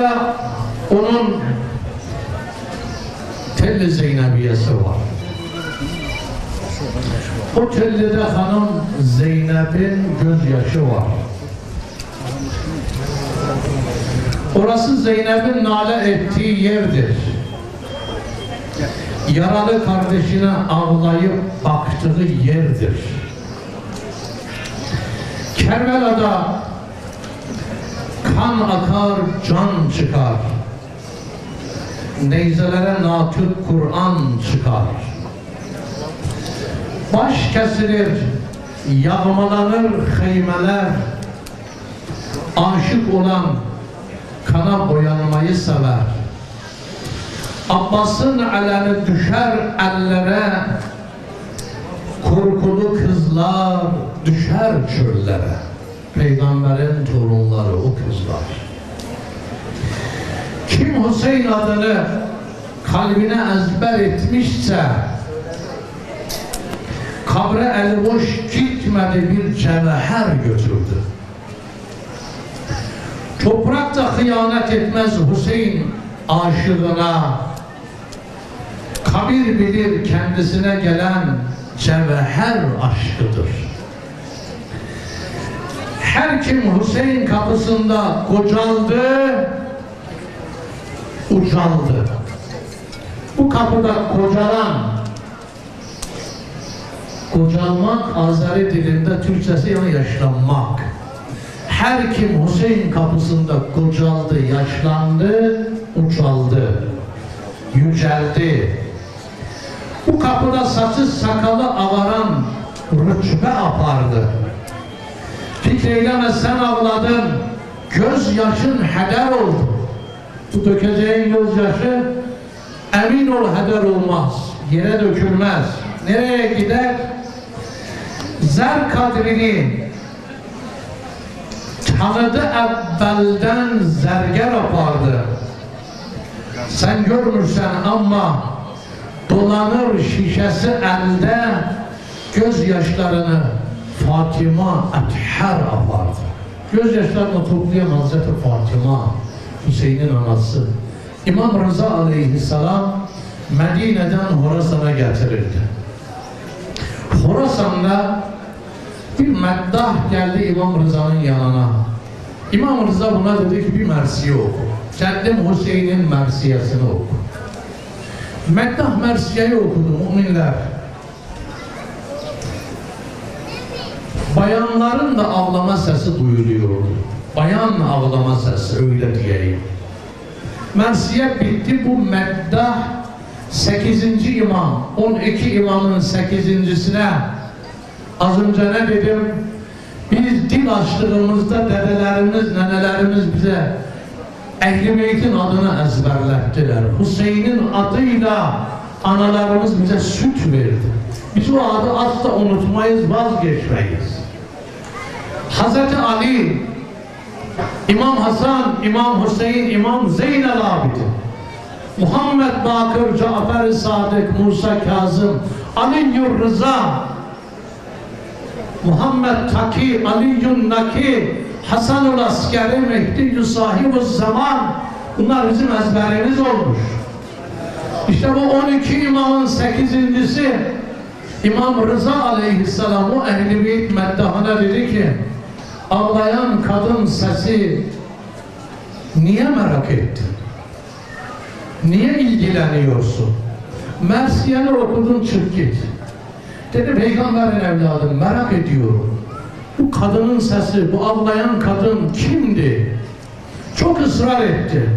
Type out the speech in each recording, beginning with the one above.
Orada onun Telli Zeynepiyesi var. O Telli'de hanım Zeynep'in gözyaşı var. Orası Zeynep'in nale ettiği yerdir. Yaralı kardeşine ağlayıp baktığı yerdir. Kerbela'da kan akar, can çıkar. Neyzelere natık Kur'an çıkar. Baş kesilir, yağmalanır heymeler. Aşık olan kana boyanmayı sever. Abbas'ın alemi düşer ellere. Korkulu kızlar düşer çöllere. Peygamberin torunları o kızlar. Kim Hüseyin adını kalbine ezber etmişse, kabre el boş gitmedi, bir cevher götürdü. Toprak da hıyanet etmez Hüseyin aşığına. Kabir bilir kendisine gelen cevher aşkıdır. Her kim Hüseyin kapısında kocaldı, ucaldı. Bu kapıda kocalmak Azeri dilinde Türkçesi yani yaşlanmak. Her kim Hüseyin kapısında kocaldı, yaşlandı, ucaldı, yüceldi. Bu kapıda saçı sakalı avaran rütbe apardı. Fikreyleme sen ağladın, gözyaşın heder oldu. Bu dökeceğin gözyaşı emin ol heder olmaz, yere dökülmez. Nereye gider? Zer kadrini tanıdı evvelden zerger apardı. Sen görmürsen ama dolanır şişesi elde, gözyaşlarını Fatıma ether apardı. Gözyaşlarını toplayan Hazreti Fatıma, Hüseyin'in anası. İmam Rıza aleyhisselam Medine'den Horasan'a getirildi. Horasan'da bir meddah geldi İmam Rıza'nın yanına. İmam Rıza buna dedi ki bir mersiye oku. Cendim Hüseyin'in mersiyesini oku. Meddah mersiyeyi okudu müminler. Bayanların da ağlama sesi duyuluyordu. Bayan ağlama sesi, öyle diyeyim. Mersiye bitti, bu meddah 8. imam, 12 imamın 8.'sine az önce ne dedim? Biz dil açtığımızda dedelerimiz, nenelerimiz bize Ehl-i Beyt'in adını ezberlettiler. Hüseyin'in adıyla analarımız bize süt verdi. Biz o adı asla unutmayız, vazgeçmeyiz. Hazreti Ali, İmam Hasan, İmam Hüseyin, İmam Zeynel Abidin, Muhammed Bakır, Cafer-i Sadık, Musa Kazım, Ali-yur Rıza, Muhammed Taki, Ali-yun Naki, Hasan-ül Askeri, Mehdi-yü Sahib-ü Zaman, bunlar bizim ezberimiz olmuş. İşte bu 12 imamın 8.'si İmam Rıza aleyhisselam o Ehl-i Beyt meddahına dedi ki, ağlayan kadın sesi niye merak ettin? Niye ilgileniyorsun? Mersiyeni okudun, çık git. Dedi Peygamberin evladım, merak ediyorum. Bu kadının sesi, bu ağlayan kadın kimdi? Çok ısrar etti.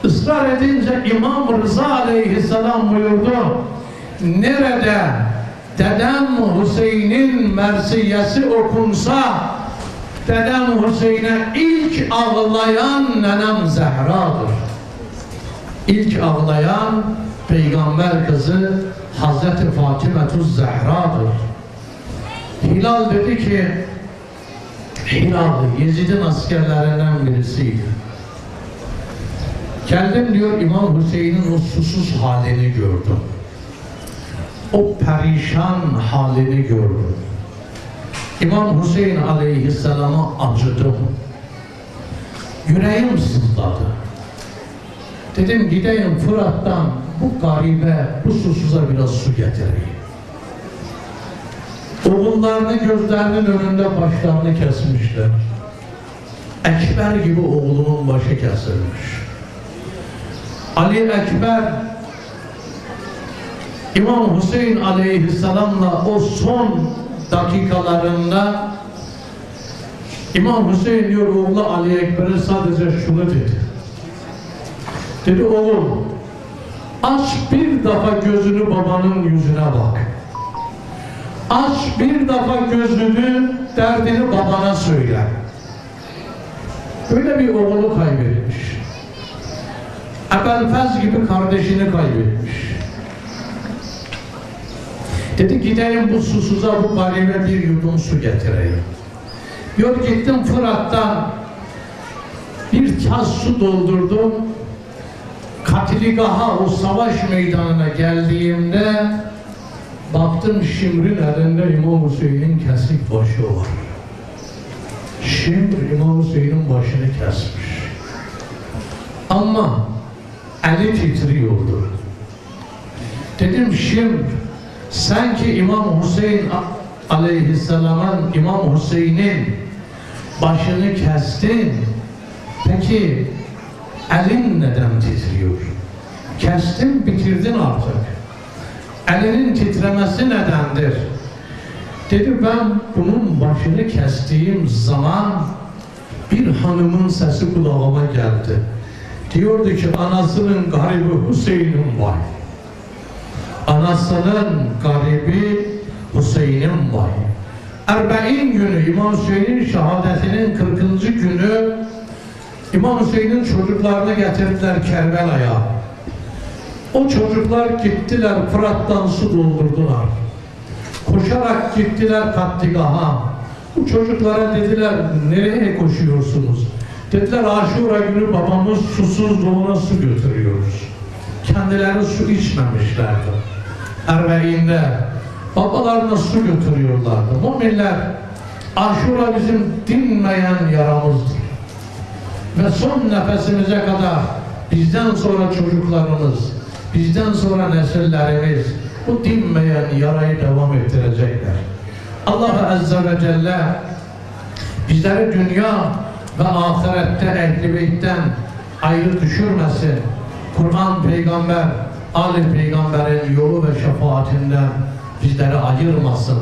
Israr edince İmam Rıza aleyhisselam buyurdu, nerede dedem Hüseyin'in mersiyesi okunsa, dedem Hüseyin'e ilk ağlayan nenem Zehra'dır. İlk ağlayan Peygamber kızı Hazreti Fatıma-tuz Zehra'dır. Hilal dedi ki, Hilal Yezid'in askerlerinden birisiydi. Geldim diyor, İmam Hüseyin'in o susuz halini gördüm. O perişan halini gördüm. İmam Hüseyin aleyhisselama acıdım. Yüreğim sızladı. Dedim gideyim Fırat'tan bu garibe, bu susuza biraz su getireyim. Oğullarını gözlerinin önünde başlarını kesmişler. Ekber gibi oğlunun başı kesilmiş. Ali Ekber İmam Hüseyin aleyhisselamla o son dakikalarında İmam Hüseyin diyor oğlu Ali Ekber'e sadece şunu dedi. Dedi oğlum aç bir defa gözünü babanın yüzüne bak. Aç bir defa gözünü, derdini babana söyle. Böyle bir oğlu kaybetmiş. Ebelfez gibi kardeşini kaybetmiş. Dedi gideyim bu susuza, bu garibe bir yudum su getireyim. Diyor gittim Fırat'tan bir tas su doldurdum. Katiligaha, o savaş meydanına geldiğimde baktım Şimr'in elinde İmam Hüseyin'in kesik başı var. Şimr İmam Hüseyin'in başını kesmiş. Ama eli titriyordu. Dedim Şimr, sen ki İmam Hüseyin aleyhisselamın, İmam Hüseyin'in başını kestin. Peki elin neden titriyor? Kestin, bitirdin artık. Elinin titremesi nedendir? Dedi ben bunun başını kestiğim zaman bir hanımın sesi kulağıma geldi. Diyordu ki anasının garibi Hüseyin'im var. Anasının garibi Hüseyin'im var. Erbe'in günü İmam Hüseyin'in şehadetinin 40. günü İmam Hüseyin'in çocuklarını getirdiler Kerbela'ya. O çocuklar gittiler Fırat'tan su doldurdular. Koşarak gittiler Katligaha. Bu çocuklara dediler nereye koşuyorsunuz? Dediler Aşura günü babamız susuzluğuna su götürüyoruz. Kendileri su içmemişlerdi. Erbeğinde babalarına su götürüyorlardı. Müminler Aşura bizim dinmeyen yaramızdır. Ve son nefesimize kadar bizden sonra çocuklarımız, bizden sonra nesillerimiz bu dinmeyen yarayı devam ettirecekler. Allah Azze ve Celle bizleri dünya ve ahirette Ehl-i Beyt'ten ayrı düşürmesin. Kur'an, Peygamber, Ali Peygamber'in yolu ve şefaatinden bizleri ayırmasın.